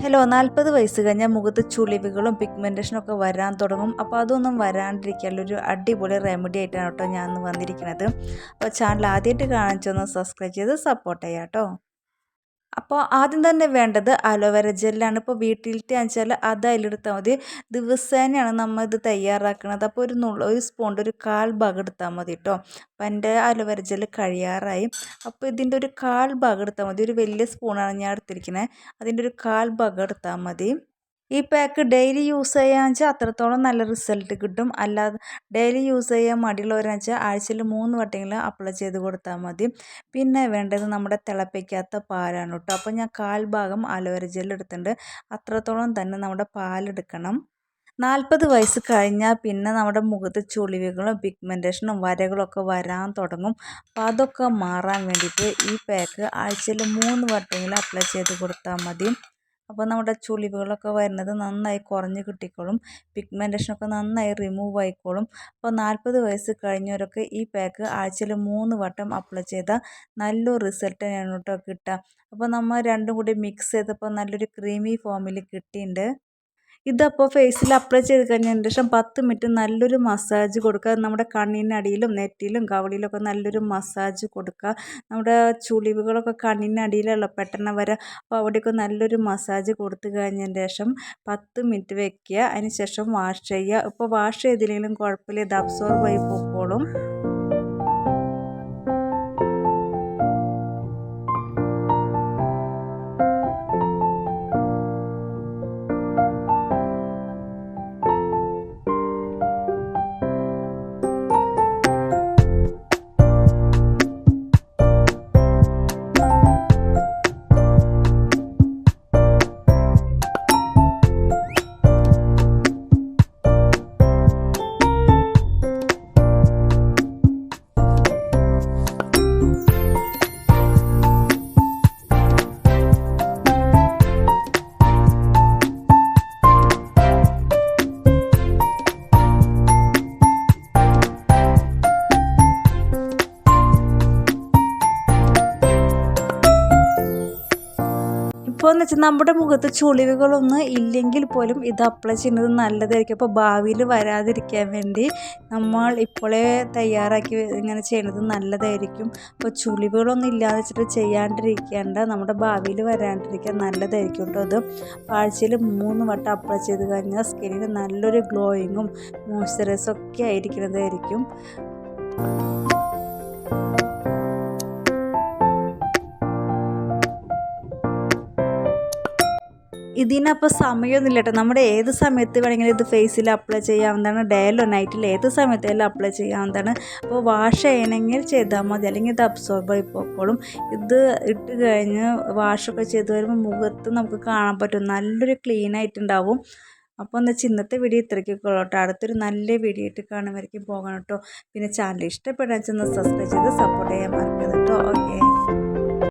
Hello 40 വയസ്സ് കഴിഞ്ഞാൽ മുഖത്ത് ചുളിവുകളും പിഗ്മെൻറ്റേഷനും ഒക്കെ വരാൻ തുടങ്ങും. അപ്പോൾ അതൊന്നും വരാണ്ടിരിക്കാനുള്ളൊരു അടിപൊളി റെമഡി ആയിട്ടാണ് കേട്ടോ ഞാൻ ഇന്ന് വന്നിരിക്കുന്നത്. അപ്പോൾ ചാനൽ ആദ്യമായിട്ട് കാണിച്ചൊന്ന് സബ്സ്ക്രൈബ് ചെയ്ത് സപ്പോർട്ട് ചെയ്യാം കേട്ടോ. അപ്പോൾ ആദ്യം തന്നെ വേണ്ടത് അലോവേര ജെല്ലാണ്. ഇപ്പോൾ വീട്ടിലത്തെ വെച്ചാൽ അത് അതിലെടുത്താൽ മതി. ദിവസേനയാണ് നമ്മൾ ഇത് തയ്യാറാക്കുന്നത്. അപ്പോൾ ഒരു സ്പൂണിൻ്റെ ഒരു 1/4 ഭാഗം എടുത്താൽ മതി കേട്ടോ. അപ്പോൾ എൻ്റെ അലോവേര ജെല്ല് കഴിയാറായി. അപ്പോൾ ഇതിൻ്റെ ഒരു 1/4 ഭാഗം എടുത്താൽ മതി. ഒരു വലിയ സ്പൂണാണ് ഞാൻ എടുത്തിരിക്കുന്നത്. അതിൻ്റെ ഒരു 1/4 ഭാഗം എടുത്താൽ മതി. ഈ പാക്ക് ഡെയിലി യൂസ് ചെയ്യാന്ന് വെച്ചാൽ അത്രത്തോളം നല്ല റിസൾട്ട് കിട്ടും. അല്ലാതെ ഡെയിലി യൂസ് ചെയ്യാൻ മടിയുള്ളവരെന്ന് വെച്ചാൽ ആഴ്ചയിൽ 3 വട്ടമെങ്കിലും അപ്ലൈ ചെയ്ത് കൊടുത്താൽ മതി. പിന്നെ വേണ്ടത് നമ്മുടെ തിളപ്പിക്കാത്ത പാലാണ് കേട്ടോ. അപ്പോൾ ഞാൻ 1/4 ഭാഗം അലോവേര ജെൽ എടുത്തിട്ടുണ്ട്. അത്രത്തോളം തന്നെ നമ്മുടെ പാലെടുക്കണം. 40 വയസ്സ് കഴിഞ്ഞാൽ പിന്നെ നമ്മുടെ മുഖത്ത് ചുളിവുകളും പിഗ്മെൻറ്റേഷനും വരകളൊക്കെ വരാൻ തുടങ്ങും. അപ്പോൾ അതൊക്കെ മാറാൻ വേണ്ടിയിട്ട് ഈ പാക്ക് ആഴ്ചയിൽ 3 വട്ടമെങ്കിലും അപ്ലൈ ചെയ്ത് കൊടുത്താൽ മതി. അപ്പോൾ നമ്മുടെ ചുളിവുകളൊക്കെ വരുന്നത് നന്നായി കുറഞ്ഞ് കിട്ടിക്കോളും. പിഗ്മെൻറ്റേഷനൊക്കെ നന്നായി റിമൂവ് ആയിക്കോളും. അപ്പോൾ 40 വയസ്സ് കഴിഞ്ഞവരൊക്കെ ഈ പാക്ക് ആഴ്ചയിൽ 3 വട്ടം അപ്ലൈ ചെയ്താൽ നല്ലൊരു റിസൾട്ട് തന്നെയാണ് കേട്ടോ കിട്ടുക. അപ്പോൾ നമ്മൾ രണ്ടും കൂടി മിക്സ് ചെയ്തപ്പോൾ നല്ലൊരു ക്രീമി ഫോമിൽ കിട്ടിയിട്ടുണ്ട്. ഇതപ്പോൾ ഫേസിൽ അപ്ലൈ ചെയ്ത് കഴിഞ്ഞതിന് ശേഷം 10 മിനിറ്റ് നല്ലൊരു മസാജ് കൊടുക്കുക. നമ്മുടെ കണ്ണിനടിയിലും നെറ്റിയിലും കവിളിലൊക്കെ നല്ലൊരു മസാജ് കൊടുക്കുക. നമ്മുടെ ചുളിവുകളൊക്കെ കണ്ണിനടിയിലുള്ള പെട്ടെന്ന് വരെ, അപ്പോൾ അവിടെയൊക്കെ നല്ലൊരു മസാജ് കൊടുത്തു കഴിഞ്ഞതിന് ശേഷം 10 മിനിറ്റ് വെക്കുക. അതിന് ശേഷം വാഷ് ചെയ്യുക. ഇപ്പോൾ വാഷ് ചെയ്തില്ലെങ്കിലും കുഴപ്പമില്ല, ഇത് അബ്സോർബ് ആയി പോയിക്കോളും. ഇപ്പോൾ എന്ന് വെച്ചാൽ നമ്മുടെ മുഖത്ത് ചുളിവുകളൊന്നും ഇല്ലെങ്കിൽ പോലും ഇത് അപ്ലൈ ചെയ്യുന്നത് നല്ലതായിരിക്കും. അപ്പോൾ ഭാവിയിൽ വരാതിരിക്കാൻ വേണ്ടി നമ്മൾ ഇപ്പോഴേ തയ്യാറാക്കി ഇങ്ങനെ ചെയ്യുന്നത് നല്ലതായിരിക്കും. അപ്പോൾ ചുളിവുകളൊന്നും ഇല്ലാതെ വെച്ചിട്ട് ചെയ്യാണ്ടിരിക്കേണ്ട, നമ്മുടെ ഭാവിയിൽ വരാണ്ടിരിക്കാൻ നല്ലതായിരിക്കും കേട്ടോ. അത് ആഴ്ചയിൽ 3 വട്ടം അപ്ലൈ ചെയ്ത് കഴിഞ്ഞാൽ സ്കിന്നിന് നല്ലൊരു ഗ്ലോയിങ്ങും മോയ്സ്ചറൈസും ഒക്കെ ആയിരിക്കുന്നതായിരിക്കും. ഇതിനപ്പോൾ സമയമൊന്നുമില്ല കേട്ടോ. നമ്മുടെ ഏത് സമയത്ത് വേണമെങ്കിലും ഇത് ഫേസിൽ അപ്ലൈ ചെയ്യാവുന്നതാണ്. ഡേയിലോ നൈറ്റിൽ ഏത് സമയത്തായാലും അപ്ലൈ ചെയ്യാവുന്നതാണ്. അപ്പോൾ വാഷ് ചെയ്യണമെങ്കിൽ ചെയ്താൽ മതി, അല്ലെങ്കിൽ ഇത് അബ്സോർബ് ആയി പോയിക്കോളും. ഇത് ഇട്ട് കഴിഞ്ഞ് വാഷൊക്കെ ചെയ്ത് വരുമ്പോൾ മുഖത്ത് നമുക്ക് കാണാൻ പറ്റും, നല്ലൊരു ക്ലീൻ ആയിട്ടുണ്ടാവും. അപ്പോൾ എന്താ വെച്ചാൽ ഇന്നത്തെ വീഡിയോ ഇത്രയ്ക്കൊക്കെയുള്ളൂ കേട്ടോ. അടുത്തൊരു നല്ല വീഡിയോ ആയിട്ട് കാണുമായിരിക്കും പോകണം കേട്ടോ. പിന്നെ ചാനൽ ഇഷ്ടപ്പെടാൻ ചെന്ന് സബ്സ്ക്രൈബ് ചെയ്ത് സപ്പോർട്ട് ചെയ്യാൻ മറക്കരുത് കേട്ടോ. ഓക്കെ.